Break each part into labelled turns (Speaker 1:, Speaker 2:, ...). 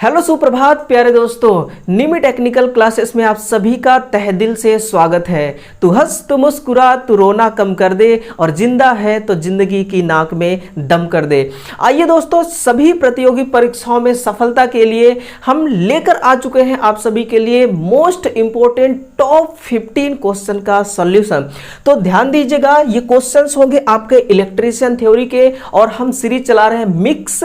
Speaker 1: Hello सुप्रभात प्यारे दोस्तों, निमी टेक्निकल क्लासेस में आप सभी का तहे दिल से स्वागत है। तू हंस तू मुस्कुरा तू रोना कम कर दे और जिंदा है तो जिंदगी की नाक में दम कर दे। आइए दोस्तों, सभी प्रतियोगी परीक्षाओं में सफलता के लिए हम लेकर आ चुके हैं आप सभी के लिए मोस्ट इंपोर्टेंट टॉप 15 क्वेश्चन का सॉल्यूशन। तो ध्यान दीजिएगा, ये क्वेश्चंस होंगे आपके इलेक्ट्रीशियन थ्योरी के और हम सीरीज चला रहे हैं मिक्स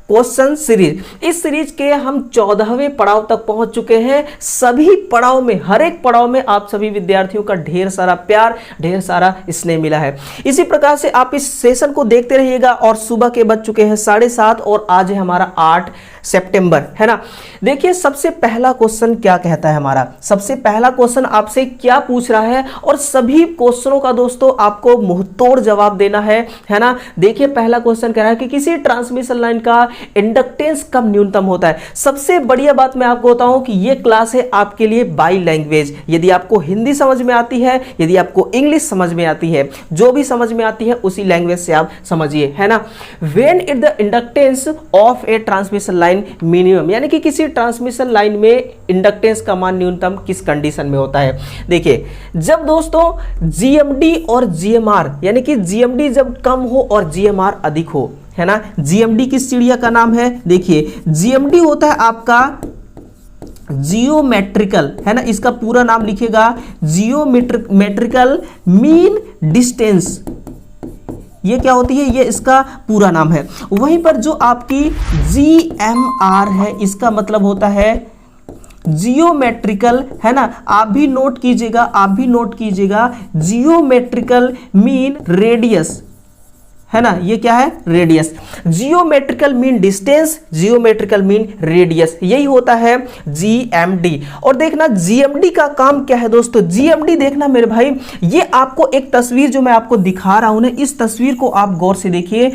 Speaker 1: क्वेश्चन सीरीज। इस सीरीज के हम 14वें पड़ाव तक पहुंच चुके हैं। सभी पड़ाव में, हर एक पड़ाव में आप सभी विद्यार्थियों का ढेर सारा प्यार, ढेर सारा स्नेह मिला है। इसी प्रकार से आप इस सेशन को देखते रहिएगा। और सुबह के बज चुके हैं 7:30 और आज है हमारा 8 सितंबर, है ना। देखिए, सबसे पहला क्वेश्चन क्या कहता है हमारा, सबसे पहला क्वेश्चन आपसे क्या पूछ रहा है और सभी क्वेश्चनों का दोस्तों आपको मुंहतोड़ जवाब देना है ना। देखिए, पहला क्वेश्चन कह रहा है कि किसी ट्रांसमिशन लाइन का इंडक्टेंस कब न्यूनतम होता है। सबसे बढ़िया बात मैं आपको बताऊं कि यह क्लास है आपके लिए बाई लैंग्वेज। यदि आपको हिंदी समझ में आती है, यदि आपको इंग्लिश समझ में आती है, जो भी समझ में आती है उसी लैंग्वेज से आप समझिए, है ना। When it the inductance of A transmission line minimum, यानी कि किसी ट्रांसमिशन लाइन में इंडक्टेंस का मान न्यूनतम किस कंडीशन में होता है। देखिए, जब दोस्तों जीएमडी और जीएमआर, यानी कि जीएमडी जब कम हो और जीएमआर अधिक हो, है ना। जीएमडी किस चिड़िया का नाम है, देखिए जीएमडी होता है आपका जियोमेट्रिकल, है ना। इसका पूरा नाम लिखेगा जियोमेट्रिकल मीन डिस्टेंस। ये क्या होती है, ये इसका पूरा नाम है। वहीं पर जो आपकी जीएमआर है, इसका मतलब होता है जियोमेट्रिकल, है ना। आप भी नोट कीजिएगा, जियोमेट्रिकल मीन रेडियस, है ना। ये क्या है, radius. Geometrical mean distance, geometrical mean radius, यही होता है जीएमडी। और देखना जीएमडी का काम क्या है दोस्तों। जीएमडी देखना मेरे भाई, ये आपको एक तस्वीर जो मैं आपको दिखा रहा हूं ना, इस तस्वीर को आप गौर से देखिए।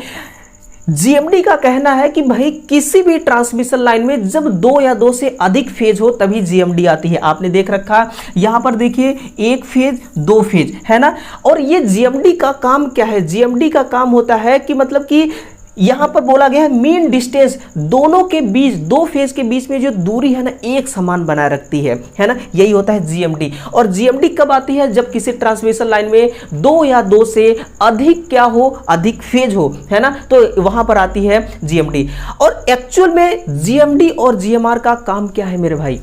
Speaker 1: जीएमडी का कहना है कि भाई किसी भी ट्रांसमिशन लाइन में जब 2 या 2 से अधिक फेज हो तभी जीएमडी आती है। आपने देख रखा, यहां पर देखिए 1 फेज 2 फेज, है ना। और ये जीएमडी का काम क्या है, जीएमडी का काम होता है कि मतलब कि यहां पर बोला गया है मीन डिस्टेंस, दोनों के बीच, 2 फेज के बीच में जो दूरी है ना, एक समान बनाए रखती है ना। यही होता है जीएमडी। और जीएमडी कब आती है, जब किसी ट्रांसमिशन लाइन में 2 या 2 से अधिक क्या हो, अधिक फेज हो, है ना, तो वहां पर आती है जीएमडी। और एक्चुअल में जीएमडी और जीएमआर का काम क्या है मेरे भाई,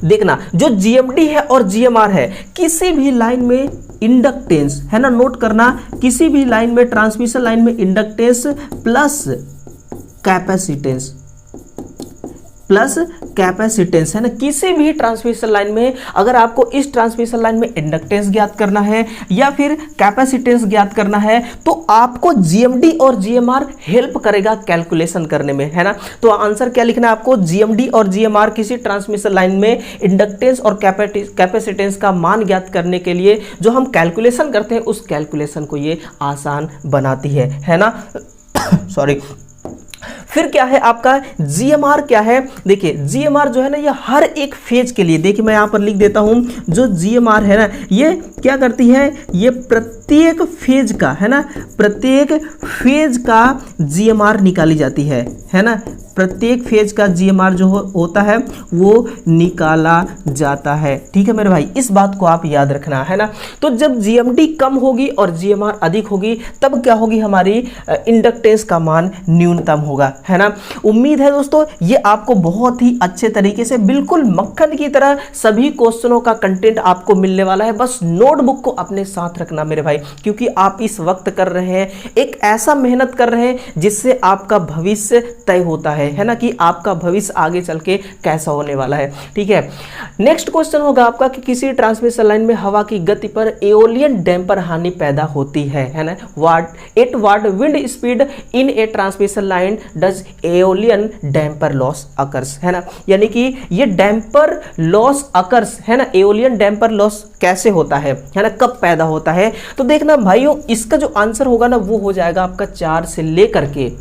Speaker 1: देखना। जो जीएमडी है और जीएमआर है, किसी भी लाइन में इंडक्टेंस, है ना, नोट करना, किसी भी लाइन में, ट्रांसमिशन लाइन में इंडक्टेंस प्लस कैपेसिटेंस, है ना। किसी भी ट्रांसमिशन लाइन में अगर आपको इस ट्रांसमिशन लाइन में इंडक्टेंस ज्ञात करना है या फिर कैपेसिटेंस ज्ञात करना है, तो आपको जीएमडी और जीएमआर हेल्प करेगा कैलकुलेशन करने में, है ना। तो आंसर क्या लिखना है आपको, जीएमडी और जीएमआर किसी ट्रांसमिशन लाइन में इंडक्टेंस और कैपेसिटेंस का मान ज्ञात करने के लिए जो हम कैलकुलेशन करते हैं, उस कैलकुलेशन को ये आसान बनाती है ना। सॉरी। फिर क्या है आपका जीएमआर, क्या है, देखिए जीएमआर जो है ना, ये हर एक फेज के लिए, देखिए मैं यहां पर लिख देता हूं, जो जीएमआर है ना, ये क्या करती है, ये प्रत्येक फेज का, है ना, प्रत्येक फेज का जीएमआर निकाली जाती है ना। प्रत्येक फेज का जीएमआर जो होता है वो निकाला जाता है। ठीक है मेरे भाई, इस बात को आप याद रखना, है ना। तो जब जीएमडी कम होगी और जीएमआर अधिक होगी, तब क्या होगी, हमारी इंडक्टेंस का मान न्यूनतम होगा, है ना। उम्मीद है दोस्तों ये आपको बहुत ही अच्छे तरीके से, बिल्कुल मक्खन की तरह सभी क्वेश्चनों का कंटेंट आपको मिलने वाला है। बस नोटबुक को अपने साथ रखना मेरे भाई, क्योंकि आप इस वक्त कर रहे हैं, एक ऐसा मेहनत कर रहे हैं जिससे आपका भविष्य तय होता है ना, कि आपका भविष्य आगे चल के कैसा होने वाला है। ठीक है, नेक्स्ट क्वेश्चन होगा आपका कि किसी ट्रांसमिशन लाइन में हवा की गति पर एओलियन डैम्पर हानि पैदा होती है ना। At what wind speed in a transmission line does aeolian damper loss occurs, है ना। यानी कि ये डैम्पर लॉस अकर्स, है ना, एओलियन डैम्पर लॉस कैसे होता है ना, कब पैदा होता है। तो देखना भाइयों, इसका जो आंसर होगा ना, वो हो जाएगा आपका 4 से लेकर के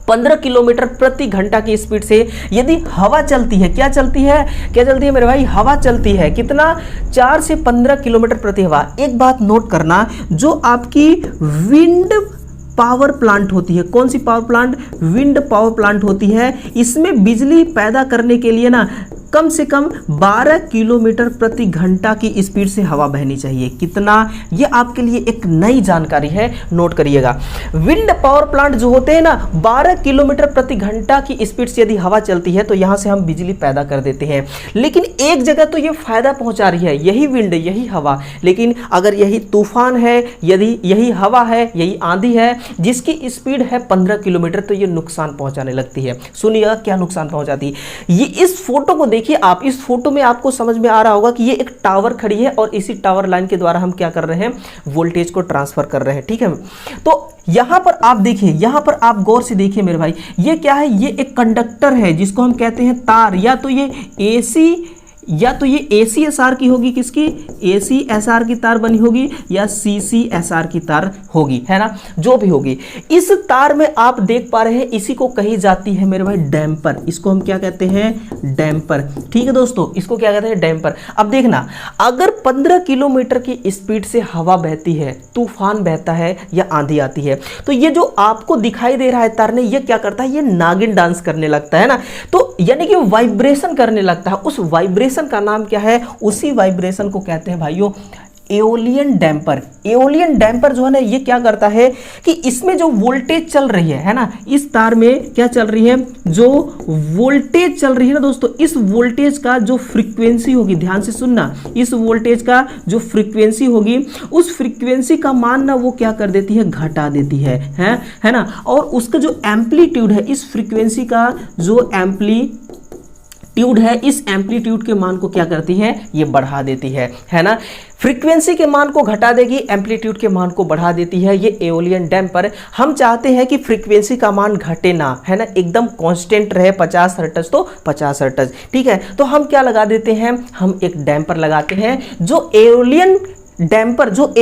Speaker 1: 15 किलोमीटर प्रति घंटा की स्पीड से यदि हवा चलती है, क्या चलती है मेरे भाई, हवा चलती है। कितना, 4 से 15 किलोमीटर प्रति हवा। एक बात नोट करना, जो आपकी विंड पावर प्लांट होती है। कौन सी power plant? Wind power plant होती है। इसमें बिजली पैदा करने के लिए ना कम से कम 12 किलोमीटर प्रति घंटा की स्पीड से हवा बहनी चाहिए। कितना? ये आपके लिए एक नई जानकारी है, नोट करिएगा। विंड पावर प्लांट जो होते हैं ना, 12 किलोमीटर प्रति घंटा की स्पीड से यदि हवा चलती है तो यहां से हम बिजली पैदा कर देते हैं। लेकिन एक जगह तो ये फायदा पहुंचा रही है, यही विंड, यही हवा। लेकिन अगर यही तूफान है, यदि यही हवा है, यही आंधी है जिसकी स्पीड है 15 किलोमीटर, तो ये नुकसान पहुंचाने लगती है। सुनिएगा क्या नुकसान पहुंचाती है। ये इस फोटो को देखिए आप, इस फोटो में आपको समझ में आ रहा होगा कि ये एक टावर खड़ी है और इसी टावर लाइन के द्वारा हम क्या कर रहे हैं? वोल्टेज को ट्रांसफर कर रहे हैं। ठीक है, तो यहां पर आप देखिए, यहां पर आप गौर से देखिए मेरे भाई, ये क्या है? ये एक कंडक्टर है जिसको हम कहते हैं तार, या तो ये एसी, या तो ये ACSR की होगी, किसकी? ACSR की तार बनी होगी, या CCSR की तार होगी, है ना, जो भी होगी। इस तार में आप देख पा रहे हैं, इसी को कही जाती है मेरे भाई डैम्पर। इसको हम क्या कहते हैं? डैम्पर। ठीक है दोस्तों, इसको क्या कहते हैं? डैम्पर। अब देखना, अगर 15 किलोमीटर की स्पीड से हवा बहती है, तूफान बहता है या आंधी आती है, तो ये जो आपको दिखाई दे रहा है तार, ये क्या करता है? ये नागिन डांस करने लगता है ना, तो यानी कि वाइब्रेशन करने लगता है। उस वाइब्रेशन का नाम क्या है? उसी वाइब्रेशन को कहते हैं भाइयों एओलियन डैम्पर। एओलियन डैम्पर जो है ना, ये क्या करता है कि इसमें जो वोल्टेज चल रही है ना, इस तार में क्या चल रही है? जो वोल्टेज चल रही है ना दोस्तों, इस वोल्टेज का जो फ्रीक्वेंसी होगी, ध्यान से सुनना, इस वोल्टेज का जो फ्रीक्वेंसी होगी, उस फ्रीक्वेंसी का मान ना वो क्या कर देती है? घटा देती है ना। और उसका जो एम्पलीट्यूड है, इस फ्रीक्वेंसी का जो एम्पलीट्यूड है, इस एम्पलीट्यूड के मान को क्या करती है? ये बढ़ा देती है ना। फ्रीक्वेंसी के मान को घटा देगी, एम्पलीट्यूड के मान को बढ़ा देती है ये एओलियन डैम्पर। हम चाहते हैं कि फ्रीक्वेंसी का मान घटे ना, है ना, एकदम कांस्टेंट रहे, 50 हर्ट्ज तो 50 हर्ट्ज। ठीक है, तो हम क्या लगा देते हैं? हम एक डैम्पर लगाते हैं जो एओलियन डैम्पर, जो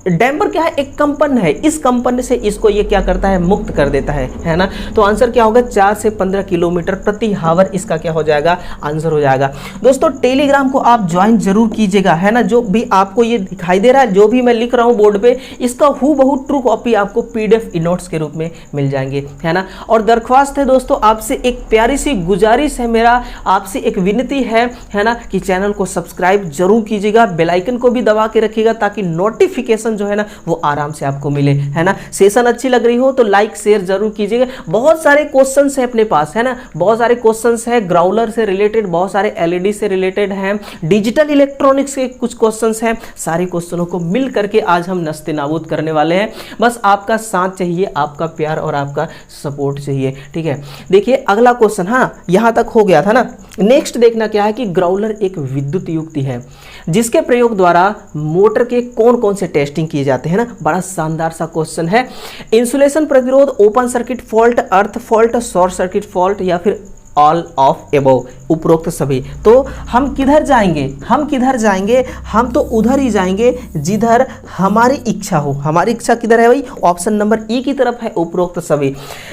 Speaker 1: डैम्पर क्या है? एक कंपन है, इस कंपन से इसको ये क्या करता है? मुक्त कर देता है ना। तो आंसर क्या होगा? 4 से 15 किलोमीटर प्रति हावर इसका क्या हो जाएगा? आंसर हो जाएगा। दोस्तों टेलीग्राम को आप ज्वाइन जरूर कीजिएगा, है ना। जो भी आपको ये दिखाई दे रहा है, जो भी मैं लिख रहा हूँ बोर्ड पे, इसका हूबहू ट्रू कॉपी आपको PDF नोट्स के रूप में मिल जाएंगे, है ना। और दरख्वास्त है दोस्तों आपसे, एक प्यारी सी गुजारिश है मेरा आपसे, एक विनती है ना, कि चैनल को सब्सक्राइब जरूर कीजिएगा, बेल आइकन को भी दबा के रखिएगा ताकि नोटिफिकेशन जो है ना वो आराम से आपको मिले, है ना। सेशन अच्छी लग रही हो तो लाइक शेयर जरूर कीजिएगा। बहुत सारे क्वेश्चंस है अपने पास, है ना, बहुत सारे क्वेश्चंस है ग्राउलर से रिलेटेड, बहुत सारे LED से रिलेटेड हैं, डिजिटल इलेक्ट्रॉनिक्स के कुछ क्वेश्चंस हैं। सारे क्वेश्चनों को मिल करके आज हम नस्ते नाबूद करने वाले हैं। बस आपका साथ चाहिए, आपका प्यार और आपका सपोर्ट चाहिए। ठीक है, देखिए अगला क्वेश्चन, हाँ यहां तक हो गया था ना। नेक्स्ट देखना क्या है कि ग्राउलर एक विद्युत युक्ति है जिसके प्रयोग द्वारा मोटर के कौन कौन से टेस्टिंग किए जाते हैं ना। बड़ा शानदार सा क्वेश्चन है। इंसुलेशन प्रतिरोध, ओपन सर्किट फॉल्ट, अर्थ फॉल्ट, शॉर्ट सर्किट फॉल्ट, या फिर ऑल ऑफ एबव, उपरोक्त सभी। तो हम किधर जाएंगे? हम किधर जाएंगे? हम तो उधर ही जाएंगे जिधर हमारी इच्छा हो। हमारी इच्छा किधर है भाई? ऑप्शन नंबर E की तरफ है, उपरोक्त सभी।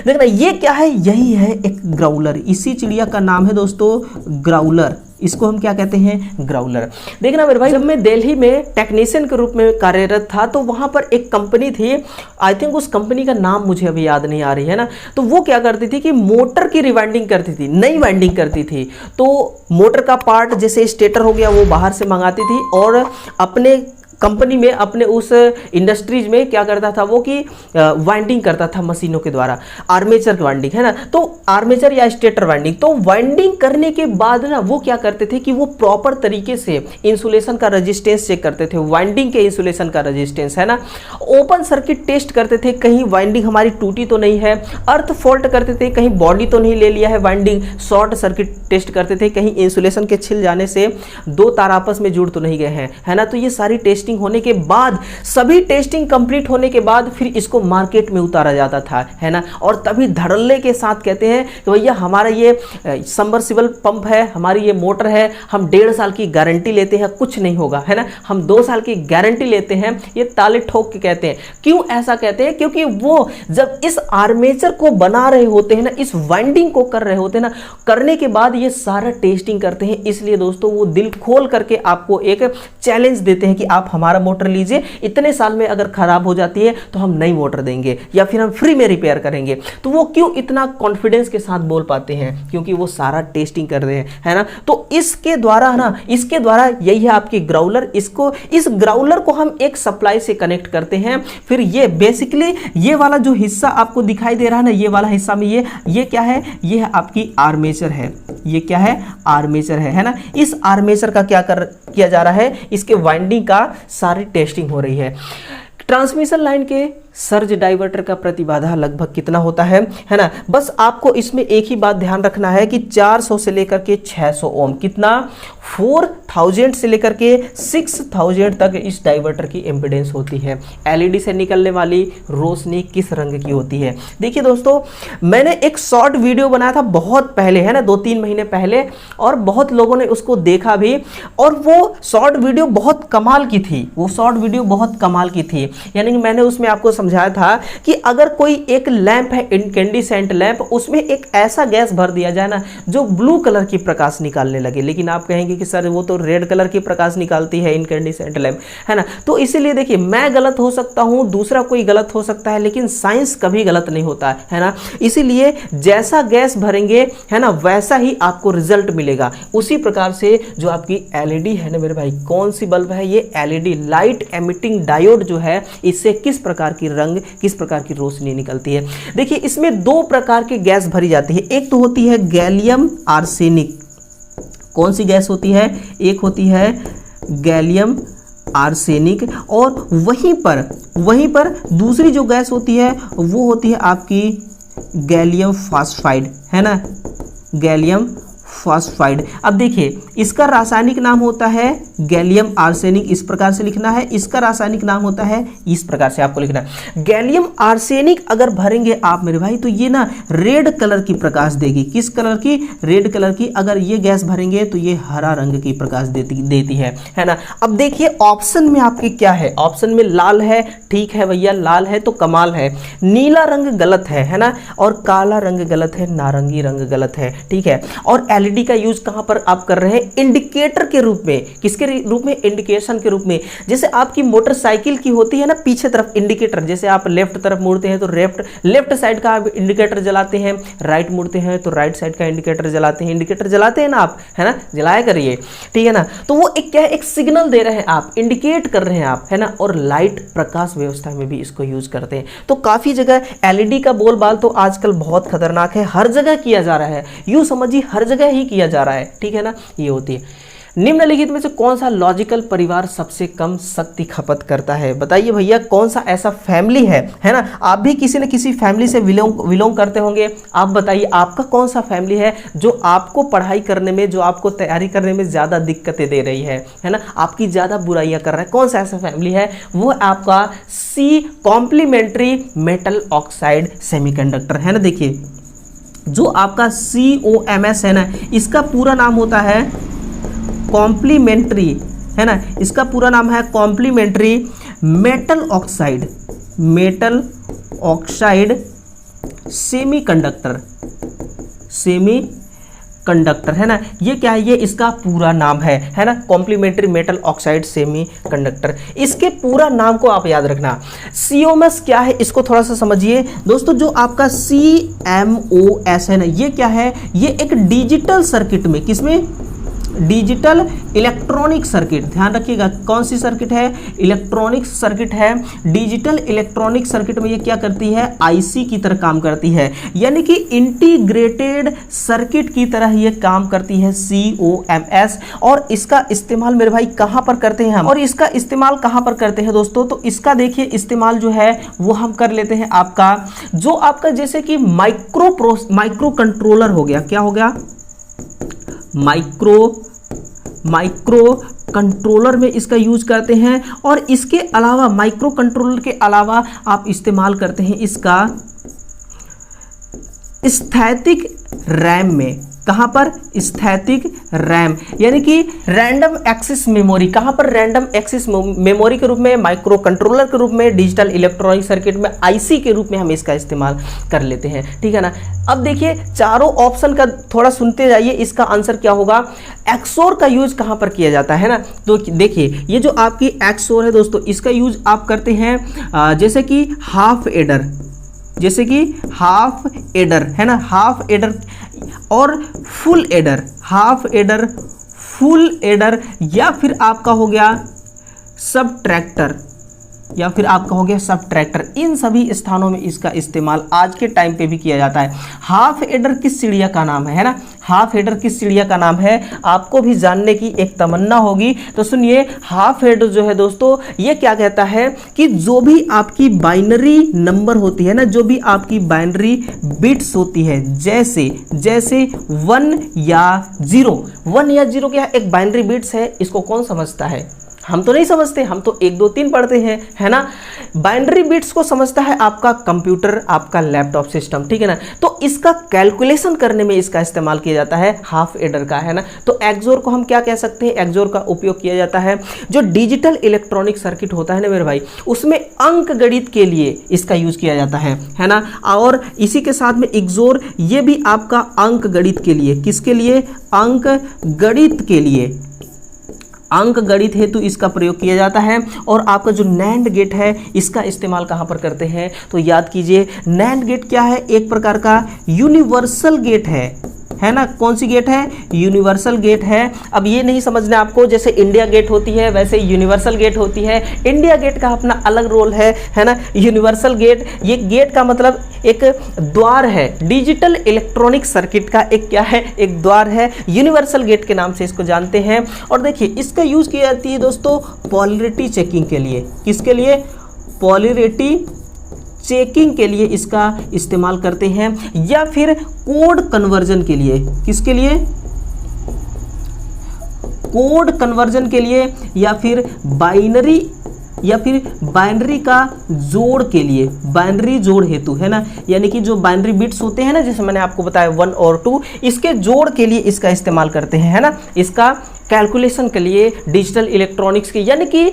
Speaker 1: देखना ये क्या है? यही है एक ग्राउलर। इसी चिड़िया का नाम है दोस्तों ग्राउलर। इसको हम क्या कहते हैं? ग्राउलर। देखना मेरे भाई, जब मैं दिल्ली में टेक्नीशियन के रूप में कार्यरत था तो वहां पर एक कंपनी थी, आई थिंक उस कंपनी का नाम मुझे अभी याद नहीं आ रही है ना। तो वो क्या करती थी कि मोटर की रिवाइंडिंग करती थी, नई वाइंडिंग करती थी। तो मोटर का पार्ट जैसे स्टेटर हो गया वो बाहर से मंगाती थी और अपने कंपनी में, अपने उस इंडस्ट्रीज में क्या करता था वो कि वाइंडिंग करता था मशीनों के द्वारा, आर्मेचर की वाइंडिंग, है ना। तो आर्मेचर या स्टेटर वाइंडिंग, तो वाइंडिंग करने के बाद ना वो क्या करते थे कि वो प्रॉपर तरीके से इंसुलेशन का रेजिस्टेंस चेक करते थे, वाइंडिंग के इंसुलेशन का रेजिस्टेंस, है ना। ओपन सर्किट टेस्ट करते थे, कहीं वाइंडिंग हमारी टूटी तो नहीं है। अर्थ फॉल्ट करते थे, कहीं बॉडी तो नहीं ले लिया है वाइंडिंग। शॉर्ट सर्किट टेस्ट करते थे, कहीं इंसुलेशन के छिल जाने से दो तार आपस में जुड़ तो नहीं गए हैं, है ना। तो ये सारी टेस्टिंग होने के बाद, सभी टेस्टिंग कंप्लीट होने के बाद फिर इसको मार्केट में उतारा जाता था, है ना। और तभी धड़ल्ले के साथ कहते हैं कि भैया हमारा ये सबमर्सिबल पंप है, हमारी ये मोटर है, हम 1.5 साल की गारंटी लेते हैं, कुछ नहीं होगा, है ना। हम 2 साल की गारंटी लेते हैं, ये ताले ठोक के कहते हैं। क्यों ऐसा कहते हैं? क्योंकि वो जब इस आर्मेचर को बना रहे होते हैं ना, इस वाइंडिंग को कर रहे होते हैं ना, करने के बाद ये सारा टेस्टिंग करते हैं। इसलिए दोस्तों वो दिल खोल करके आपको एक चैलेंज देते हैं कि आप हमारा मोटर लीजिए, इतने साल में अगर खराब हो जाती है तो हम नई मोटर देंगे या फिर हम फ्री में रिपेयर करेंगे। तो वो क्यों इतना कॉन्फिडेंस के साथ बोल पाते हैं? क्योंकि वो सारा टेस्टिंग कर रहे हैं, है ना। तो इसके द्वारा ना, इसके द्वारा यही है आपकी ग्राउलर। इस ग्राउलर को हम एक सप्लाई से कनेक्ट करते हैं। फिर ये बेसिकली ये वाला जो हिस्सा आपको दिखाई दे रहा है ना, ये वाला हिस्सा में ये क्या है? ये है आपकी आर्मेचर है। ये क्या है? आर्मेचर है ना। इस आर्मेचर का क्या किया जा रहा है? इसके वाइंडिंग का सारी टेस्टिंग हो रही है। ट्रांसमिशन लाइन के सर्ज डाइवर्टर का प्रतिबाधा लगभग कितना होता है ना। बस आपको इसमें एक ही बात ध्यान रखना है कि 400 से लेकर के 600 ओम, कितना? 4000 से लेकर के 6000 तक इस डाइवर्टर की इम्पीडेंस होती है। एलईडी से निकलने वाली रोशनी किस रंग की होती है? देखिए दोस्तों, मैंने एक शॉर्ट वीडियो बनाया था बहुत पहले, है ना, 2-3 महीने पहले, और बहुत लोगों ने उसको देखा भी, और वो शॉर्ट वीडियो बहुत कमाल की थी। वो शॉर्ट वीडियो बहुत कमाल की थी। यानी कि मैंने उसमें आपको समझाया था कि अगर कोई एक लैंप है, इनकैंडिसेंट लैंप, उसमें एक ऐसा गैस भर दिया जाए ना जो ब्लू कलर की प्रकाश निकालने लगे, लेकिन आप कहेंगे कि सर वो तो रेड कलर की प्रकाश निकालती है इनकैंडिसेंट लैंप, है ना। तो इसीलिए देखिए, मैं गलत हो सकता हूं, दूसरा कोई गलत हो सकता है, लेकिन साइंस कभी गलत नहीं होता है ना। इसीलिए जैसा गैस भरेंगे, है ना, वैसा ही आपको रिजल्ट मिलेगा। उसी प्रकार से जो आपकी एलईडी है ना मेरे भाई, कौन सी बल्ब है ये? एलईडी, लाइट एमिटिंग डायोड जो है, इससे किस प्रकार की रंग, किस प्रकार की रोशनी निकलती है। देखिए, इसमें 2 प्रकार की गैस भरी जाती है। एक तो होती है गैलियम आर्सेनिक। कौन सी गैस होती है? एक होती है गैलियम आर्सेनिक, और वहीं पर दूसरी जो गैस होती है वो होती है आपकी गैलियम फास्फाइड, है ना, गैलियम फास्फाइड। अब देखिए, इसका रासायनिक नाम होता है गैलियम आर्सेनिक, इस प्रकार से लिखना है। इसका रासायनिक नाम होता है इस प्रकार से आपको लिखना है। गैलियम आर्सेनिक अगर भरेंगे आप मेरे भाई, तो ये ना रेड कलर की प्रकाश देगी। किस कलर की? रेड कलर की। अगर ये गैस भरेंगे तो ये हरा रंग की प्रकाश देती है ना। अब देखिए, ऑप्शन में आपके क्या है? ऑप्शन में लाल है, ठीक है भैया, लाल है तो कमाल है। नीला रंग गलत है ना, और काला रंग गलत है, नारंगी रंग गलत है, ठीक है। और एलईडी का यूज कहां पर आप कर रहे हैं? इंडिकेटर के रूप में। किसके रूप में? इंडिकेशन के रूप में। जैसे आपकी मोटरसाइकिल की होती है ना पीछे तरफ इंडिकेटर, जैसे आप लेफ्ट तरफ मुड़ते हैं तो लेफ्ट साइड का आप इंडिकेटर जलाते हैं, राइट मुड़ते हैं तो राइट साइड का इंडिकेटर जलाते हैं। इंडिकेटर जलाते हैं ना आप, है ना, जलाया करिए, ठीक है ना। तो वो एक क्या है? एक सिग्नल दे रहे हैं आप, इंडिकेट कर रहे हैं आप, है ना। और लाइट प्रकाश व्यवस्था में भी इसको यूज करते हैं। तो काफी जगह एलईडी का बोलबाल तो आजकल बहुत खतरनाक है, हर जगह किया जा रहा है, यूं समझिए हर जगह ही किया जा रहा है, ठीक है ना। ये होती है। निम्नलिखित में से कौन सा लॉजिकल परिवार सबसे कम शक्ति खपत करता है? बताइए भैया, कौन सा ऐसा फैमिली है ना। आप भी किसी न किसी फैमिली से बिलोंग करते होंगे। आप बताइए, आपका कौन सा फैमिली है जो आपको पढ़ाई करने में, जो आपको तैयारी करने में ज़्यादा दिक्कतें दे रही है ना, आपकी ज़्यादा बुराइयां कर रहा है? कौन सा ऐसा फैमिली है? वो आपका सी कॉम्प्लीमेंट्री मेटल ऑक्साइड सेमीकंडक्टर, है ना। देखिए, जो आपका COMS है ना, इसका पूरा नाम होता है कॉम्प्लीमेंट्री, है ना, इसका पूरा नाम है कॉम्प्लीमेंट्री मेटल ऑक्साइड सेमीकंडक्टर, है ना। ये क्या है? ये इसका पूरा नाम है ना, कॉम्प्लीमेंट्री मेटल ऑक्साइड सेमीकंडक्टर। इसके पूरा नाम को आप याद रखना। COMS क्या है, इसको थोड़ा सा समझिए दोस्तों। जो आपका CMOS है ना, ये क्या है? ये एक डिजिटल सर्किट में, किसमें? Digital electronic circuit. ध्यान रखिएगा, कौन सी सर्किट है? इलेक्ट्रॉनिक सर्किट है। डिजिटल इलेक्ट्रॉनिक सर्किट में ये क्या करती है? IC की तरह काम करती है, यानी कि इंटीग्रेटेड सर्किट की तरह ये काम करती है COMS। और इसका इस्तेमाल मेरे भाई कहां पर करते हैं हम? और इसका इस्तेमाल कहां पर करते हैं दोस्तों? तो इसका देखिए इस्तेमाल जो है वो हम कर लेते हैं आपका, जो आपका जैसे कि माइक्रो कंट्रोलर हो गया। क्या हो गया? माइक्रो कंट्रोलर में इसका यूज करते हैं। और इसके अलावा, माइक्रो कंट्रोलर के अलावा आप इस्तेमाल करते हैं इसका स्थैतिक रैम में। कहां पर? स्थैतिक रैम, यानी कि रैंडम एक्सेस मेमोरी। कहां पर? रैंडम एक्सेस मेमोरी के रूप में, माइक्रो कंट्रोलर के रूप में, डिजिटल इलेक्ट्रॉनिक सर्किट में आईसी के रूप में हम इसका इस्तेमाल कर लेते हैं, ठीक है ना। अब देखिए चारों ऑप्शन का थोड़ा सुनते जाइए, इसका आंसर क्या होगा? एक्सोर का यूज कहां पर किया जाता है ना। तो देखिए ये जो आपकी एक्सोर है दोस्तों, इसका यूज आप करते हैं जैसे कि हाफ एडर, जैसे कि हाफ एडर है ना, हाफ एडर और full adder, half adder, full adder, या फिर आपका हो गया सबट्रैक्टर, या फिर आपका हो गया सबट्रैक्टर। इन सभी स्थानों में इसका इस्तेमाल आज के टाइम पे भी किया जाता है। हाफ एडर किस चिड़िया का नाम है ना? हाफ एडर किस चिड़िया का नाम है? आपको भी जानने की एक तमन्ना होगी, तो सुनिए हाफ एडर जो है दोस्तों, ये क्या कहता है कि जो भी आपकी बाइनरी नंबर होती है ना, जो भी आपकी बाइनरी बिट्स होती है, जैसे जैसे 1 या 0, 1 या 0 क्या एक बाइनरी बिट्स है, इसको कौन समझता है? हम तो नहीं समझते, हम तो 1 2 3 पढ़ते हैं, है ना। बाइनरी बिट्स को समझता है आपका कंप्यूटर, आपका लैपटॉप सिस्टम, ठीक है ना। तो इसका कैलकुलेशन करने में इसका इस्तेमाल किया जाता है हाफ एडर का, है ना। तो एक्सोर को हम क्या कह सकते हैं? एक्सोर का उपयोग किया जाता है जो डिजिटल इलेक्ट्रॉनिक सर्किट होता है ना मेरे भाई, उसमें अंक गणित के लिए इसका यूज किया जाता है ना। और इसी के साथ में एक्सोर ये भी आपका अंक गणित के लिए, किसके लिए? अंक गणित के लिए, अंक गणित हेतु इसका प्रयोग किया जाता है। और आपका जो नैंड गेट है, इसका इस्तेमाल कहाँ पर करते हैं? तो याद कीजिए, नैंड गेट क्या है? एक प्रकार का यूनिवर्सल गेट है ना। कौन सी गेट है? यूनिवर्सल गेट है। अब ये नहीं समझना आपको, जैसे इंडिया गेट होती है वैसे यूनिवर्सल गेट होती है। इंडिया गेट का अपना अलग रोल है ना। यूनिवर्सल गेट, ये गेट का मतलब एक द्वार है, डिजिटल इलेक्ट्रॉनिक सर्किट का एक क्या है? एक द्वार है। यूनिवर्सल गेट के नाम से इसको जानते हैं। और देखिए इसका यूज की जाती है दोस्तों पोलैरिटी चेकिंग के लिए। किसके लिए? पोलैरिटी चेकिंग के लिए इसका इस्तेमाल करते हैं, या फिर कोड कन्वर्जन के लिए। किसके लिए? कोड कन्वर्जन के लिए, या फिर बाइनरी का जोड़ के लिए, बाइनरी जोड़ हेतु, है ना। यानी कि जो बाइनरी बिट्स होते हैं ना, जैसे मैंने आपको बताया 1 और 2, इसके जोड़ के लिए इसका इस्तेमाल करते हैं, है ना। इसका कैलकुलेशन के लिए डिजिटल इलेक्ट्रॉनिक्स के, यानी कि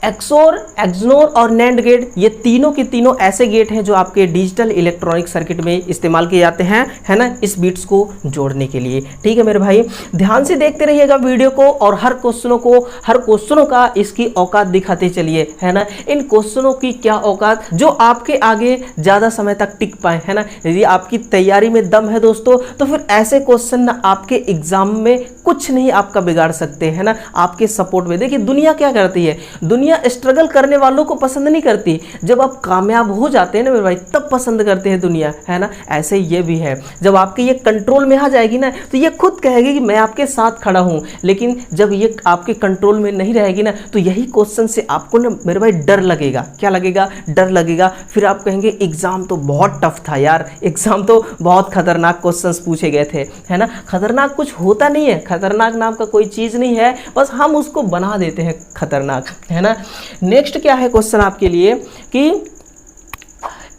Speaker 1: एक्सोर, एक्सनोर और नैंड गेट, ये तीनों के तीनों ऐसे गेट हैं जो आपके डिजिटल इलेक्ट्रॉनिक सर्किट में इस्तेमाल किए जाते हैं, है ना, इस बिट्स को जोड़ने के लिए। ठीक है मेरे भाई, ध्यान से देखते रहिएगा वीडियो को, और हर क्वेश्चनों का इसकी औकात दिखाते चलिए, है ना। इन क्वेश्चनों की क्या औकात, जो आपके आगे ज़्यादा समय तक टिक पाए, है ना। यदि आपकी तैयारी में दम है दोस्तों, तो फिर ऐसे क्वेश्चन ना आपके एग्जाम में कुछ नहीं आपका बिगाड़ सकते, है ना। आपके सपोर्ट में देखिए दुनिया क्या करती है, दुनिया स्ट्रगल करने वालों को पसंद नहीं करती, जब आप कामयाब हो जाते हैं ना मेरे भाई, तब पसंद करते हैं दुनिया, है ना। ऐसे ये भी है, जब आपके ये कंट्रोल में आ जाएगी ना, तो ये खुद कहेगी कि मैं आपके साथ खड़ा हूं। लेकिन जब ये आपके कंट्रोल में नहीं रहेगी ना, तो यही क्वेश्चन से आपको ना मेरे भाई डर लगेगा। क्या लगेगा? डर लगेगा। फिर आप कहेंगे एग्जाम तो बहुत टफ था यार, एग्जाम तो बहुत खतरनाक क्वेश्चंस पूछे गए थे, है ना। खतरनाक कुछ होता नहीं है, खतरनाक नाम का कोई चीज नहीं है, बस हम उसको बना देते हैं खतरनाक, है ना। नेक्स्ट क्या है क्वेश्चन आपके लिए कि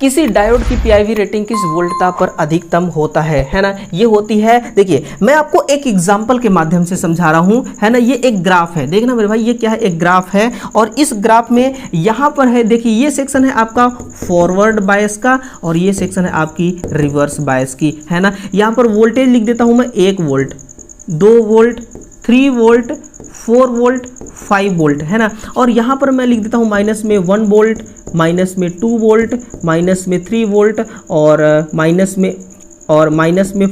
Speaker 1: किसी डायोड की पीआईवी रेटिंग किस वोल्टता पर अधिकतम होता है ना। ये होती है, देखिए मैं आपको एक एग्जांपल के माध्यम से समझा रहा हूं, है ना। ये एक ग्राफ है, देखना मेरे भाई, ये क्या है? एक ग्राफ है, और इस ग्राफ में यहां पर है, देखिए ये सेक्शन है आपका फॉरवर्ड बायस का, और ये सेक्शन है आपकी रिवर्स बायस की, है ना। यहां पर वोल्टेज लिख देता हूं मैं 1 volt, 2 volt, 3 volt, 4 volt, 5 volt, है ना। और यहाँ पर मैं लिख देता हूँ माइनस में 1 वोल्ट, माइनस में 2 वोल्ट, माइनस में 3 वोल्ट, और माइनस में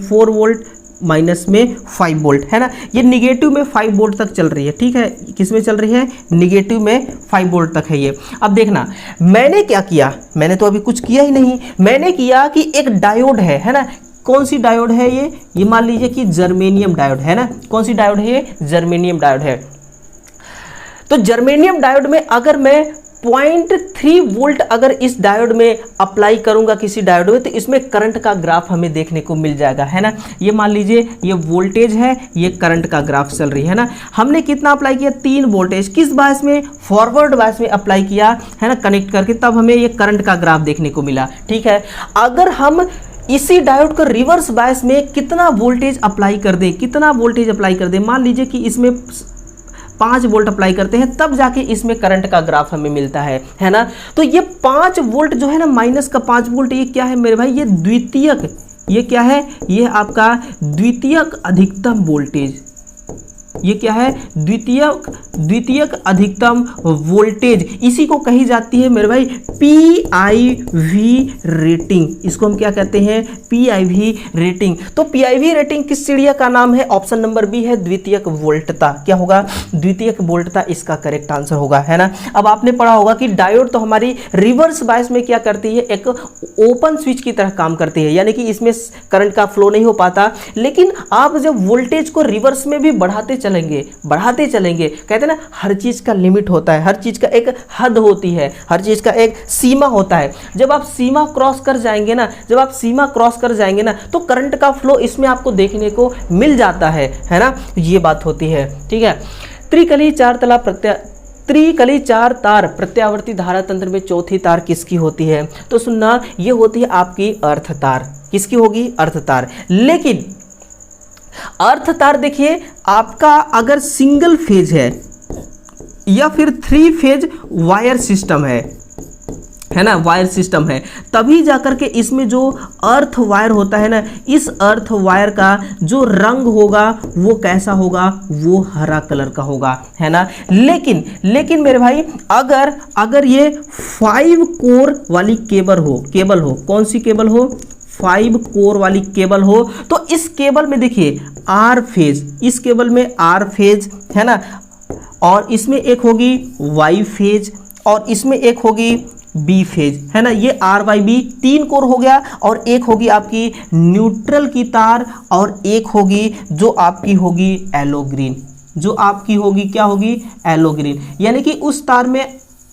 Speaker 1: 4 वोल्ट, माइनस में 5 वोल्ट, है ना। ये निगेटिव में 5 वोल्ट तक चल रही है, ठीक है। किस में चल रही है? निगेटिव में 5 वोल्ट तक है ये। अब देखना मैंने क्या किया, मैंने तो अभी कुछ किया ही नहीं, मैंने किया कि एक डायोड है ना। कौन सी डायोड है ये मान लीजिए कि जर्मेनियम डायोड, है ना। कौन सी डायोड है ये? जर्मेनियम डायोड है। तो जर्मेनियम डायोड में अगर मैं 0.3 वोल्ट अगर इस डायोड में अप्लाई करूंगा किसी डायोड में, तो इसमें करंट का ग्राफ हमें देखने को मिल जाएगा, है ना। ये मान लीजिए ये वोल्टेज है, ये करंट का ग्राफ चल रही है ना। हमने कितना अप्लाई किया? 3 वोल्टेज, किस बायस में? फॉरवर्ड बायस में अप्लाई किया, है ना, कनेक्ट करके, तब हमें ये करंट का ग्राफ देखने को मिला, ठीक है। अगर हम इसी डायोड को रिवर्स बायस में कितना वोल्टेज अप्लाई कर दें, कितना वोल्टेज अप्लाई कर दें, मान लीजिए कि इसमें 5 वोल्ट अप्लाई करते हैं, तब जाके इसमें करंट का ग्राफ हमें मिलता है ना। तो ये 5 वोल्ट जो है ना, माइनस का 5 वोल्ट, ये क्या है मेरे भाई, ये द्वितीयक, ये क्या है, ये आपका द्वितीयक अधिकतम वोल्टेज, ये क्या है, द्वितीयक अधिकतम वोल्टेज, इसी को कही जाती है मेरे भाई PIV रेटिंग। इसको हम क्या कहते हैं, PIV रेटिंग। तो PIV रेटिंग किस चिड़िया का नाम है, ऑप्शन नंबर बी है द्वितीयक वोल्टता। क्या होगा, द्वितीयक वोल्टता इसका करेक्ट आंसर होगा, है ना। अब आपने पढ़ा होगा कि डायोड तो हमारी रिवर्स बायस में क्या करती है, एक ओपन स्विच की तरह काम करती है, यानी कि इसमें करंट का फ्लो नहीं हो पाता। लेकिन आप जब वोल्टेज को रिवर्स में भी बढ़ाते चलेंगे, कहते हैं ना हर चीज का लिमिट होता है, हर चीज का एक हद होती है, हर चीज का एक सीमा होता है। जब आप सीमा क्रॉस कर जाएंगे ना, तो करंट का फ्लो इसमें आपको देखने को मिल जाता है ना, ये बात होती है, ठीक है। त्रिकली चार तार प्रत्यावर्ती धारा तंत्र में चौथी तार किसकी होती है, तो सुनना, ये होती है आपकी अर्थ तार। किसकी होगी, अर्थ तार। लेकिन अर्थ तार देखिए, आपका अगर सिंगल फेज है या फिर 3 फेज वायर सिस्टम है ना, वायर सिस्टम है, तभी जाकर के इसमें जो अर्थ वायर होता है ना, इस अर्थ वायर का जो रंग होगा वो कैसा होगा, वो हरा कलर का होगा, है ना। लेकिन मेरे भाई, अगर ये 5 कोर वाली केबल हो, कौन सी केबल हो, 5 कोर वाली केबल हो, तो इस केबल में देखिए आर फेज, इस केबल में आर फेज है ना, और इसमें एक होगी वाई फेज, और इसमें एक होगी बी फेज, है ना। ये RYB 3 कोर हो गया, और एक होगी आपकी न्यूट्रल की तार, और एक होगी जो आपकी होगी एलो ग्रीन, जो आपकी होगी क्या होगी, एलो ग्रीन। यानी कि उस तार में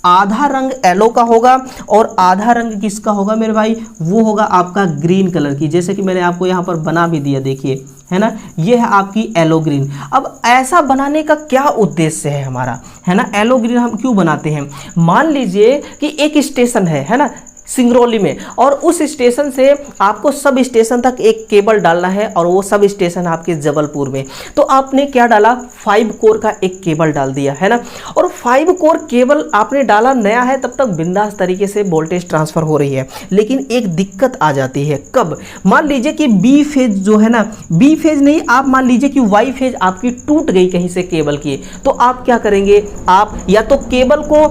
Speaker 1: आधा रंग येलो का होगा और आधा रंग किसका होगा मेरे भाई, वो होगा आपका ग्रीन कलर की, जैसे कि मैंने आपको यहाँ पर बना भी दिया, देखिए, है ना, ये है आपकी येलो ग्रीन। अब ऐसा बनाने का क्या उद्देश्य है हमारा, है ना, येलो ग्रीन हम क्यों बनाते हैं। मान लीजिए कि एक स्टेशन है ना, सिंगरौली में, और उस स्टेशन से आपको सब स्टेशन तक एक केबल डालना है, और वो सब स्टेशन आपके जबलपुर में। तो आपने क्या डाला, 5 कोर का एक केबल डाल दिया, है ना। और 5 कोर केबल आपने डाला, नया है, तब तक बिंदास तरीके से वोल्टेज ट्रांसफर हो रही है। लेकिन एक दिक्कत आ जाती है, कब, मान लीजिए कि बी फेज जो है ना, बी फेज नहीं, आप मान लीजिए कि वाई फेज आपकी टूट गई कहीं से केबल की, तो आप क्या करेंगे, आप या तो केबल को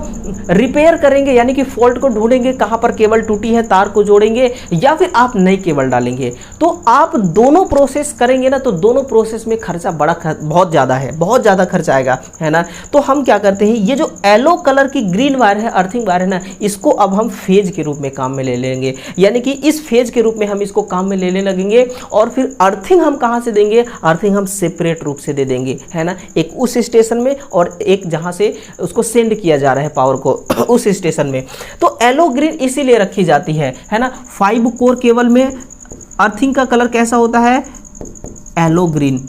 Speaker 1: रिपेयर करेंगे, यानी कि फॉल्ट को ढूंढेंगे कहां पर केबल टूटी है, तार को जोड़ेंगे, या फिर आप नई केबल डालेंगे। तो आप दोनों प्रोसेस करेंगे ना, तो दोनों प्रोसेस में खर्चा बहुत ज्यादा है, बहुत ज्यादा खर्चा आएगा, है ना। तो हम क्या करते हैं, ये जो येलो कलर की ग्रीन वायर है, अर्थिंग वायर है ना, इसको अब हम फेज के रूप में काम में ले लेंगे, यानी कि इस फेज के रूप में हम इसको काम में लेने लगेंगे। और फिर अर्थिंग हम कहां से देंगे, अर्थिंग हम सेपरेट रूप से दे देंगे, है ना, एक उस स्टेशन में और एक जहां से उसको सेंड किया जा रहा है पावर को उस स्टेशन में। तो येलो ग्रीन इसीलिए रखी जाती है ना। 5 कोर केबल में अर्थिंग का कलर कैसा होता है, येलो ग्रीन।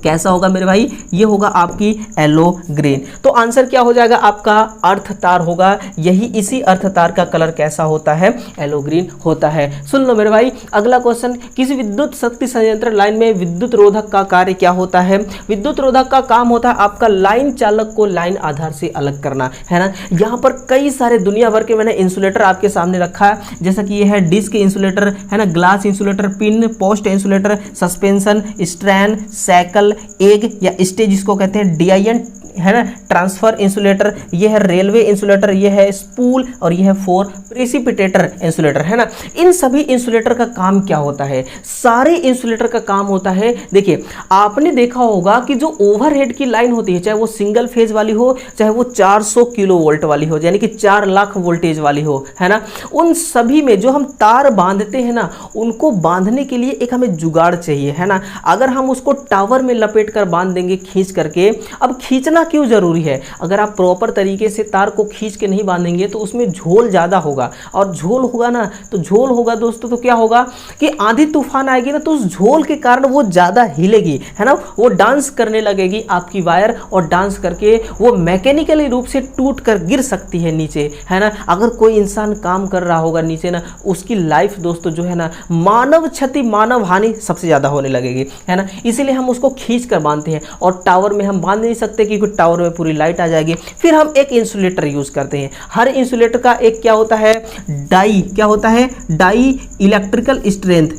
Speaker 1: कैसा होगा मेरे भाई, ये होगा आपकी येलो ग्रीन। तो आंसर क्या हो जाएगा आपका, अर्थ तार होगा। यही इसी अर्थ तार का कलर कैसा होता है, येलो ग्रीन होता है। सुन लो मेरे भाई, अगला क्वेश्चन, किसी विद्युत शक्ति संयंत्र लाइन में विद्युत रोधक का कार्य क्या होता है। विद्युत रोधक का काम होता है आपका लाइन चालक को लाइन आधार से अलग करना, है ना। यहाँ पर कई सारे दुनिया भर के मैंने इंसुलेटर आपके सामने रखा है, जैसा कि ये है डिस्क इंसुलेटर, है ना, glass insulator, pin, post insulator, suspension, strand, cycle, egg या स्टेज, इसको कहते हैं DIN, है ना, ट्रांसफर इंसुलेटर, ये है रेलवे इंसुलेटर, ये है स्पूल, और ये है प्रेसिपिटेटर इंसुलेटर, है ना। इन सभी इंसुलेटर का काम क्या होता है, सारे इंसुलेटर का काम होता है, देखिए आपने देखा होगा कि जो ओवरहेड की लाइन होती है, चाहे वो सिंगल फेज वाली हो, चाहे वो 400 किलो वोल्ट वाली हो, यानी कि 4 लाख वोल्टेज वाली हो, है ना, उन सभी में जो हम तार बांधते हैं ना, उनको बांधने के लिए एक हमें जुगाड़ चाहिए, है ना। अगर हम उसको टावर में लपेट कर बांध देंगे खींच करके, अब खींचना क्यों जरूरी है? अगर आप प्रॉपर तरीके से तार को खींच के नहीं बांधेंगे तो उसमें झोल ज़्यादा होगा, और झोल होगा ना, तो झोल होगा दोस्तों तो क्या होगा कि आंधी तूफान आएगी ना, तो उस झोल के कारण वो ज़्यादा हिलेगी, है ना, वो डांस करने लगेगी आपकी वायर, और डांस करके वो मैकेनिकली रूप से टूट कर गिर सकती है नीचे, है ना। अगर कोई इंसान काम कर रहा होगा नीचे ना, उसकी लाइफ दोस्तों जो है ना, मानव क्षति, मानव हानि सबसे ज़्यादा होने लगेगी, है ना। इसीलिए हम उसको खींच कर बांधते हैं, और टावर में हम बांध नहीं सकते क्योंकि टावर में पूरी लाइट आ जाएगी। फिर हम एक इंसुलेटर यूज करते हैं। हर इंसुलेटर का एक क्या होता है, डाई, क्या होता है, dielectric strength,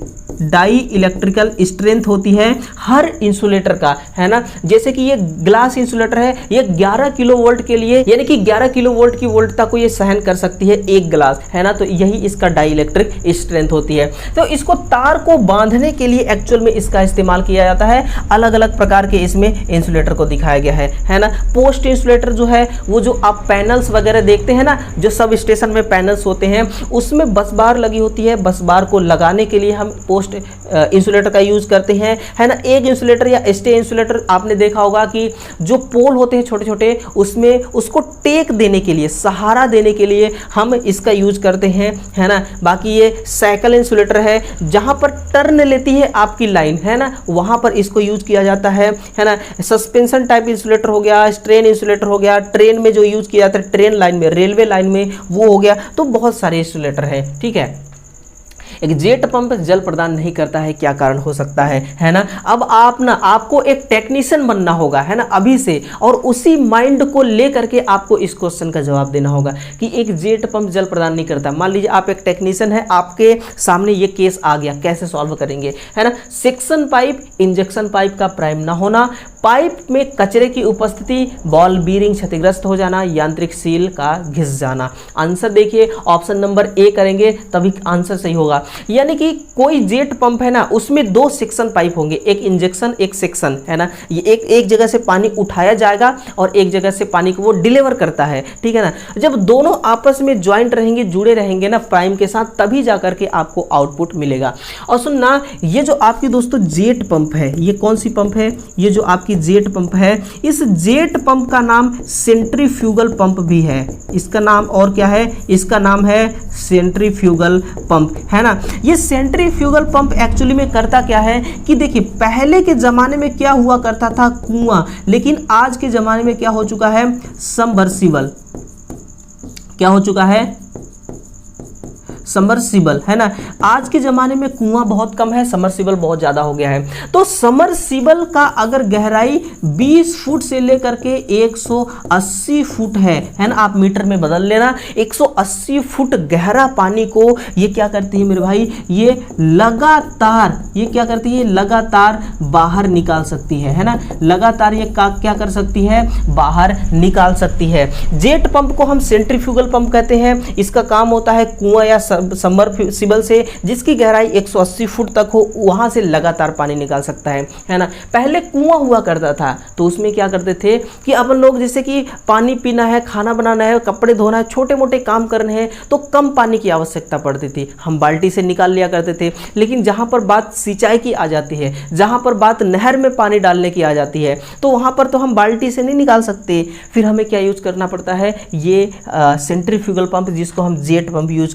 Speaker 1: dielectric strength होती है हर इंसुलेटर का, है ना। जैसे कि ये ग्लास इंसुलेटर है, ये 11 किलो वोल्ट के लिए, यानी कि 11 किलो वोल्ट की वोल्टता को ये सहन कर सकती है एक ग्लास, है ना। तो यही इसका डाई इलेक्ट्रिक स्ट्रेंथ होती है। तो इसको तार को बांधने के लिए एक्चुअल में इसका इस्तेमाल किया जाता है। अलग अलग प्रकार के इसमें इंसुलेटर को दिखाया गया है ना। पोस्ट इंसुलेटर जो है, वो जो आप पैनल्स वगैरह देखते हैं ना, जो सब स्टेशन में पैनल्स होते हैं, उसमें बस बार लगी होती है। बस बार को लगाने के लिए हम पोस्ट इंसुलेटर का यूज करते हैं, है ना। एक इंसुलेटर या स्टे इंसुलेटर आपने देखा होगा कि जो पोल होते हैं छोटे छोटे, उसमें उसको टेक देने के लिए, सहारा देने के लिए हम इसका यूज करते हैं, है ना। बाकी ये साइकिल इंसुलेटर है, जहां पर टर्न लेती है आपकी लाइन, है ना, वहां पर इसको यूज किया जाता है ना। सस्पेंशन टाइप इंसुलेटर हो गया, ट्रेन इंसुलेटर हो गया, ट्रेन में जो यूज किया जाता है ट्रेन लाइन में, रेलवे लाइन में, वो हो गया। तो बहुत सारे इंसुलेटर है, ठीक है। एक जेट पंप जल प्रदान नहीं करता है, क्या कारण हो सकता है ना। अब आपको एक टेक्नीशियन बनना होगा, है ना, अभी से, और उसी माइंड को लेकर के आपको इस क्वेश्चन का जवाब देना होगा कि एक जेट पंप जल प्रदान नहीं करता। मान लीजिए आप एक टेक्नीशियन है, आपके सामने ये केस आ गया, कैसे सॉल्व करेंगे, है ना। सेक्शन पाइप, इंजेक्शन पाइप का प्राइम ना होना, पाइप में कचरे की उपस्थिति, बॉल बीरिंग क्षतिग्रस्त हो जाना, यांत्रिक सील का घिस जाना। आंसर देखिए, ऑप्शन नंबर ए करेंगे तभी आंसर सही होगा। यानी कि कोई जेट पंप है ना, उसमें दो सेक्शन पाइप होंगे, एक इंजेक्शन एक सेक्शन, है ना। ये एक जगह से पानी उठाया जाएगा और एक जगह से पानी को वो डिलीवर करता है, ठीक है ना। जब दोनों आपस में ज्वाइंट रहेंगे, जुड़े रहेंगे ना प्राइम के साथ, तभी जाकर के आपको आउटपुट मिलेगा। और सुनना, ये जो आपकी दोस्तों जेट पंप है, ये कौन सी पंप है, ये जो आपकी जेट पंप है, इस जेट पंप का नाम सेंट्रीफ्यूगल पंप भी है। इसका नाम और क्या है, इसका नाम है सेंट्रीफ्यूगल पंप, है ना। ये सेंट्रीफ्यूगल पंप एक्चुअली में करता क्या है कि देखिए, पहले के जमाने में क्या हुआ करता था, कुआं, लेकिन आज के जमाने में क्या हो चुका है, सबमर्सिबल। क्या हो चुका है, सबमर्सिबल, है ना। आज के ज़माने में कुआं बहुत कम है, सबमर्सिबल बहुत ज़्यादा हो गया है। तो सबमर्सिबल का अगर गहराई 20 फुट से लेकर के 180 फुट है ना, आप मीटर में बदल लेना। 180 फुट गहरा पानी को ये क्या करती है मेरे भाई, ये लगातार, ये क्या करती है, लगातार बाहर निकाल सकती है ना। लगातार ये क्या कर सकती है, बाहर निकाल सकती है। जेट पंप को हम सेंट्रीफ्यूगल पंप कहते हैं। इसका काम होता है कुआं या सबमर्सिबल से जिसकी गहराई 180 फुट तक हो, वहां से लगातार पानी निकाल सकता है ना। पहले कुआं हुआ करता था, तो उसमें क्या करते थे कि अपन लोग जैसे कि पानी पीना है, खाना बनाना है, कपड़े धोना है, छोटे मोटे काम करने हैं, तो कम पानी की आवश्यकता पड़ती थी, हम बाल्टी से निकाल लिया करते थे। लेकिन जहां पर बात सिंचाई की आ जाती है, जहां पर बात नहर में पानी डालने की आ जाती है, तो वहां पर तो हम बाल्टी से नहीं निकाल सकते। फिर हमें क्या यूज करना पड़ता है, ये सेंट्रीफ्यूगल पंप, जिसको हम जेट पंप यूज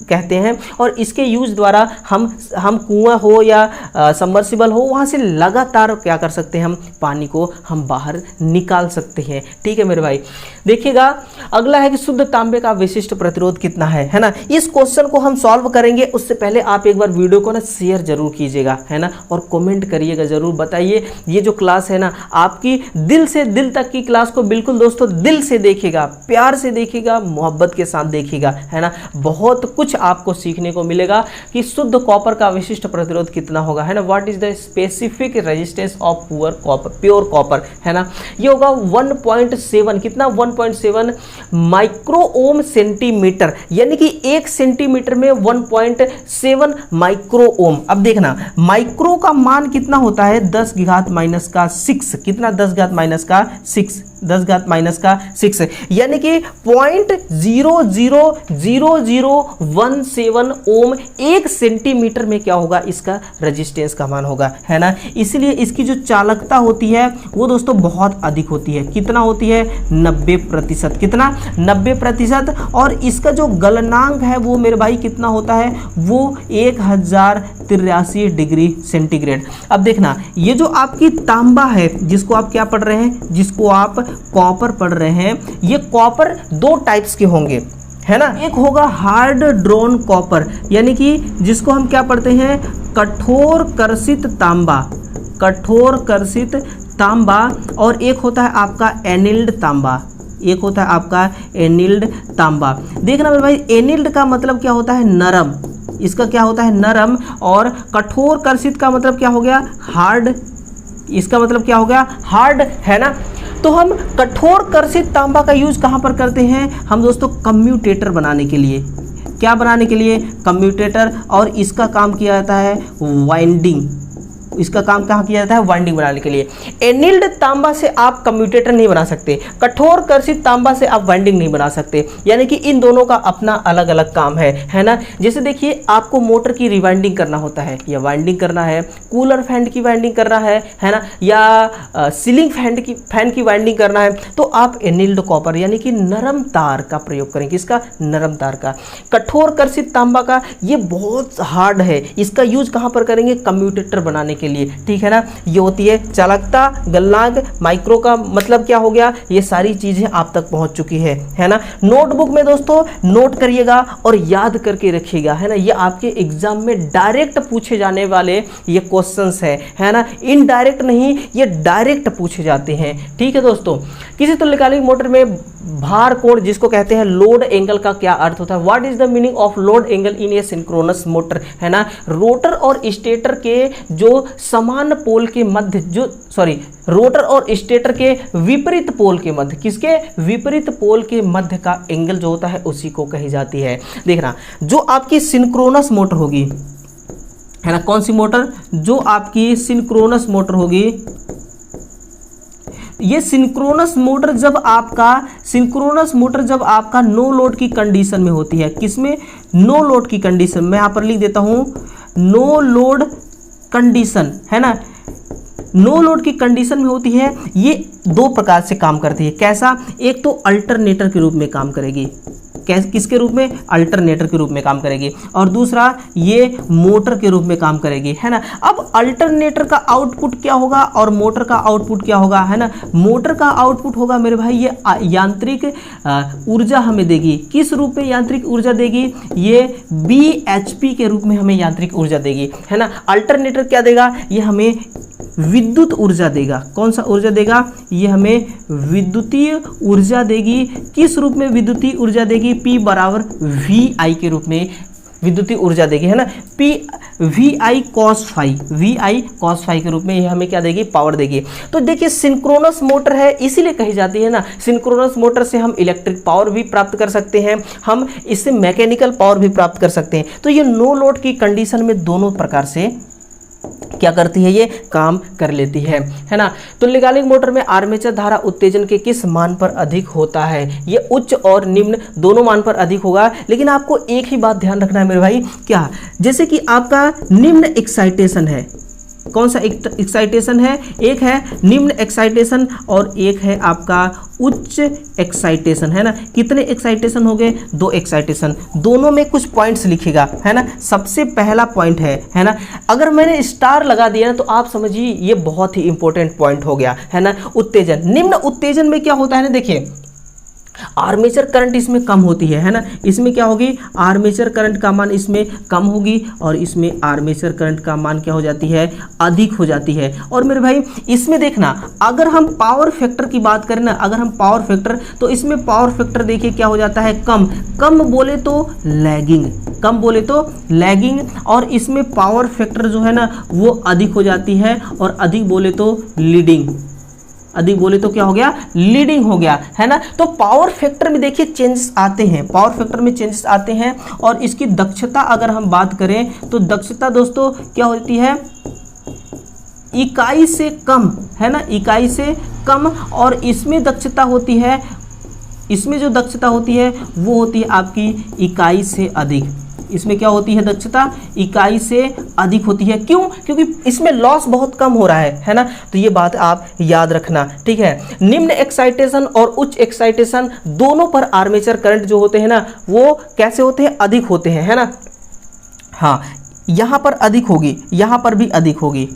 Speaker 1: कहते हैं। और इसके यूज द्वारा हम कुआं हो या सबमर्सिबल हो, वहां से लगातार क्या कर सकते हैं, हम पानी को हम बाहर निकाल सकते हैं, ठीक है मेरे भाई। देखिएगा, अगला है कि शुद्ध तांबे का विशिष्ट प्रतिरोध कितना है ना। इस क्वेश्चन को हम सॉल्व करेंगे, उससे पहले आप एक बार वीडियो को ना शेयर जरूर कीजिएगा, है ना, और कमेंट करिएगा, जरूर बताइए। ये जो क्लास है ना, आपकी दिल से दिल तक की क्लास को बिल्कुल दोस्तों दिल से देखिएगा, प्यार से देखिएगा, मोहब्बत के साथ देखिएगा, है ना। बहुत कुछ आपको सीखने को मिलेगा कि शुद्ध कॉपर का विशिष्ट प्रतिरोध कितना होगा, है ना। What is the specific resistance of pure copper, है ना। ये होगा 1.7, कितना, 1.7 माइक्रो ओम सेंटीमीटर, यानी कि 1 सेंटीमीटर में 1.7 माइक्रो ओम। अब देखना, माइक्रो का मान कितना होता है, 10 घात माइनस का 6, कितना, 10 घात माइनस का 6, 10⁻⁶, यानी कि 0.000017 ओम 1 सेंटीमीटर में क्या होगा, इसका रेजिस्टेंस का मान होगा, है ना। इसलिए इसकी जो चालकता होती है वो दोस्तों बहुत अधिक होती है। कितना होती है, 90%। कितना, 90%। और इसका जो गलनांक है वो मेरे भाई कितना होता है, वो 1083 डिग्री सेंटीग्रेड। अब देखना, ये जो आपकी तांबा है, जिसको आप क्या पढ़ रहे हैं, जिसको आप कॉपर पढ़ रहे हैं, ये कॉपर 2 टाइप्स के होंगे, है ना। एक होगा हार्ड ड्रॉन कॉपर, यानी कि जिसको हम क्या पढ़ते हैं, कठोर कर्षित तांबा, कठोर कर्षित तांबा। और एक होता है आपका एनिल्ड तांबा, एक होता है आपका एनिल्ड तांबा। देखना मेरे भाई, एनिल्ड का मतलब क्या होता है, नरम, इसका क्या होता है, नरम। और कठोर कर्षित का मतलब क्या हो गया, हार्ड, इसका मतलब क्या हो गया, हार्ड, है ना। तो हम कठोर कर्षित तांबा का यूज कहाँ पर करते हैं हम दोस्तों, कम्यूटेटर बनाने के लिए। क्या बनाने के लिए, कम्यूटेटर। और इसका काम किया जाता है वाइंडिंग, इसका काम कहाँ किया जाता है, वाइंडिंग बनाने के लिए। एनिल्ड तांबा से आप कम्यूटेटर नहीं बना सकते, कठोर कर्षित तांबा से आप वाइंडिंग नहीं बना सकते, यानी कि इन दोनों का अपना अलग अलग काम है ना। जैसे देखिए, आपको मोटर की रिवाइंडिंग करना होता है, या वाइंडिंग करना है, कूलर फैन की वाइंडिंग करना है ना, या सीलिंग फैन की वाइंडिंग करना है, तो आप एनिल्ड कॉपर यानी कि नरम तार का प्रयोग करेंगे। किसका, नरम तार का। कठोर कर्षित तांबा का ये बहुत हार्ड है, इसका यूज कहाँ पर करेंगे, कम्यूटेटर बनाने के लिए, ठीक है ना। ये होती है चालकता, गलनांक, माइक्रो का मतलब क्या हो गया, ये सारी चीजें आप तक पहुंच चुकी है ना। नोटबुक में दोस्तों नोट करिएगा और याद करके रखिएगा, है ना। ये आपके एग्जाम में डायरेक्ट पूछे जाने वाले ये क्वेश्चंस है ना, इनडायरेक्ट नहीं, ये डायरेक्ट पूछे जाते हैं, ठीक है दोस्तों। किसी तुल्यकालिक मोटर में भार कोण जिसको कहते हैं लोड एंगल का क्या अर्थ होता है, what is the meaning of load angle in a synchronous motor, है ना। रोटर और स्टेटर के जो समान पोल के मध्य, जो रोटर और स्टेटर के विपरीत पोल के मध्य, किसके विपरीत पोल के मध्य का एंगल जो होता है उसी को कही जाती है। देखना, जो आपकी सिंक्रोनस मोटर होगी, है ना, कौन सी मोटर, जो आपकी सिंक्रोनस मोटर होगी, ये सिंक्रोनस मोटर जब आपका नो लोड की कंडीशन में होती है, किसमें, नो लोड की कंडीशन, मैं यहां पर लिख देता हूं नो लोड कंडीशन, है ना। नो लोड की कंडीशन में होती है, ये 2 प्रकार से काम करती है। कैसा, एक तो अल्टरनेटर के रूप में काम करेगी, किसके रूप में, अल्टरनेटर के रूप में काम करेगी, और दूसरा ये मोटर के रूप में काम करेगी, है ना। अब अल्टरनेटर का आउटपुट क्या होगा और मोटर का आउटपुट क्या होगा, है ना। मोटर का आउटपुट होगा मेरे भाई, ये यांत्रिक ऊर्जा हमें देगी, किस रूप में यांत्रिक ऊर्जा देगी, ये BHP के रूप में हमें यांत्रिक ऊर्जा देगी, है ना। अल्टरनेटर क्या देगा, ये हमें विद्युत ऊर्जा देगा। कौन सा ऊर्जा देगा, ये हमें विद्युतीय ऊर्जा देगी। किस रूप में विद्युतीय ऊर्जा देगी, P बराबर VI के रूप में विद्युतीय ऊर्जा देगी, है ना। VI cos फाई के रूप में ये हमें क्या देगी, पावर देगी। तो देखिए, सिंक्रोनस मोटर है इसीलिए कही जाती है ना, सिंक्रोनस मोटर से हम इलेक्ट्रिक पावर भी प्राप्त कर सकते हैं, हम इससे मैकेनिकल पावर भी प्राप्त कर सकते हैं। तो ये नो लोड की कंडीशन में दोनों प्रकार से क्या करती है, ये काम कर लेती है ना। तुल्यकालिक मोटर में आर्मेचर धारा उत्तेजन के किस मान पर अधिक होता है, ये उच्च और निम्न दोनों मान पर अधिक होगा। लेकिन आपको एक ही बात ध्यान रखना है मेरे भाई, क्या, जैसे कि आपका निम्न एक्साइटेशन है, कौन सा एक्साइटेशन है, एक है निम्न एक्साइटेशन और एक है आपका उच्च एक्साइटेशन, है ना। कितने एक्साइटेशन हो गए, 2 एक्साइटेशन, दोनों में कुछ पॉइंट्स लिखिएगा, है ना। सबसे पहला पॉइंट है ना, अगर मैंने स्टार लगा दिया ना तो आप समझिए ये बहुत ही इंपॉर्टेंट पॉइंट हो गया, है ना। उत्तेजन, निम्न उत्तेजन में क्या होता है ना, देखिए आर्मेचर करंट इसमें कम होती है ना। इसमें क्या होगी, आर्मेचर करंट का मान इसमें कम होगी और इसमें आर्मेचर करंट का मान क्या हो जाती है, अधिक हो जाती है। और मेरे भाई इसमें देखना, अगर हम पावर फैक्टर की बात करें ना, अगर हम पावर फैक्टर, तो इसमें पावर फैक्टर देखिए क्या हो जाता है, कम बोले तो लैगिंग, कम बोले तो लैगिंग, और इसमें पावर फैक्टर जो है ना वो अधिक हो जाती है, और अधिक बोले तो लीडिंग, अधिक बोले तो क्या हो गया, लीडिंग हो गया, है ना। तो पावर फैक्टर में देखिए चेंजेस आते हैं, पावर फैक्टर में चेंजेस आते हैं। और इसकी दक्षता अगर हम बात करें तो दक्षता दोस्तों क्या होती है, इकाई से कम, है ना, इकाई से कम और इसमें दक्षता होती है, इसमें जो दक्षता होती है वो होती है आपकी इकाई से अधिक। इसमें क्या होती है दक्षता, इकाई से अधिक होती है। क्यों? क्योंकि इसमें लॉस बहुत कम हो रहा है ना। तो ये बात आप याद रखना, ठीक है। निम्न एक्साइटेशन और उच्च एक्साइटेशन दोनों पर आर्मेचर करंट जो होते हैं ना वो कैसे होते हैं, अधिक होते हैं, है ना। हाँ, यहां पर अधिक होगी, यहां पर भी अधिक होगी,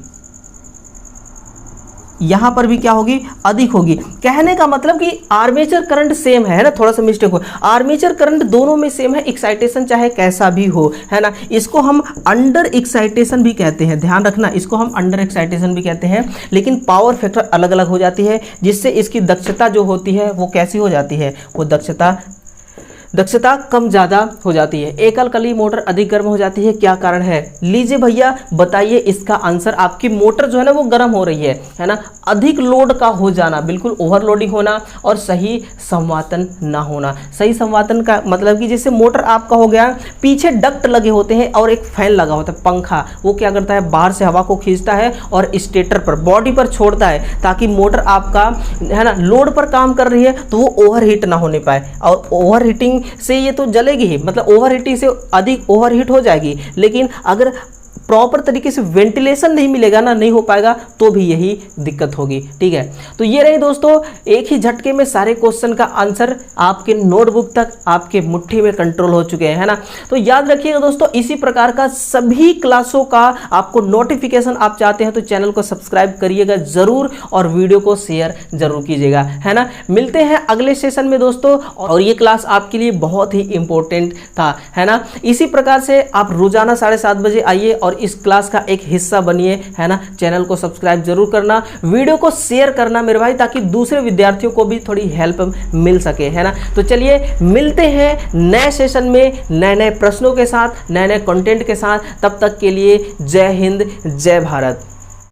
Speaker 1: यहां पर भी क्या होगी, अधिक होगी। कहने का मतलब कि आर्मेचर करंट सेम है ना, थोड़ा सा मिस्टेक हो, आर्मेचर करंट दोनों में सेम है, एक्साइटेशन चाहे कैसा भी हो, है ना। इसको हम अंडर एक्साइटेशन भी कहते हैं, ध्यान रखना, इसको हम अंडर एक्साइटेशन भी कहते हैं, लेकिन पावर फैक्टर अलग अलग हो जाती है, जिससे इसकी दक्षता जो होती है वो कैसी हो जाती है, वो दक्षता कम ज़्यादा हो जाती है। एकल कली मोटर अधिक गर्म हो जाती है, क्या कारण है? लीजिए भैया बताइए इसका आंसर। आपकी मोटर जो है ना वो गर्म हो रही है ना, अधिक लोड का हो जाना, बिल्कुल ओवरलोडिंग होना और सही संवातन ना होना। सही संवातन का मतलब कि जैसे मोटर आपका हो गया, पीछे डक्ट लगे होते हैं और एक फैन लगा होता है, पंखा, वो क्या करता है, बाहर से हवा को खींचता है और स्टेटर पर, बॉडी पर छोड़ता है, ताकि मोटर आपका है ना लोड पर काम कर रही है तो वो ओवरहीट ना होने पाए। और ओवरहीटिंग से ये तो जलेगी ही, मतलब ओवरहीटिंग से अधिक ओवरहीट हो जाएगी, लेकिन अगर प्रॉपर तरीके से वेंटिलेशन नहीं मिलेगा ना, नहीं हो पाएगा, तो भी यही दिक्कत होगी, ठीक है। तो ये रहे दोस्तों, एक ही झटके में सारे क्वेश्चन का आंसर आपके नोटबुक तक आपके मुट्ठी में कंट्रोल हो चुके हैं, है ना। तो याद रखिएगा दोस्तों, इसी प्रकार का सभी क्लासों का आपको नोटिफिकेशन आप चाहते हैं तो चैनल को सब्सक्राइब करिएगा जरूर और वीडियो को शेयर जरूर कीजिएगा, है ना। मिलते हैं अगले सेशन में दोस्तों, और ये क्लास आपके लिए बहुत ही इंपॉर्टेंट था, है ना। इसी प्रकार से आप रोजाना 7:30 बजे आइए और इस क्लास का एक हिस्सा बनिए, है ना। चैनल को सब्सक्राइब जरूर करना, वीडियो को शेयर करना मेरे भाई, ताकि दूसरे विद्यार्थियों को भी थोड़ी हेल्प मिल सके, है ना। तो चलिए मिलते हैं नए सेशन में नए नए प्रश्नों के साथ, नए नए कंटेंट के साथ। तब तक के लिए जय हिंद, जय भारत।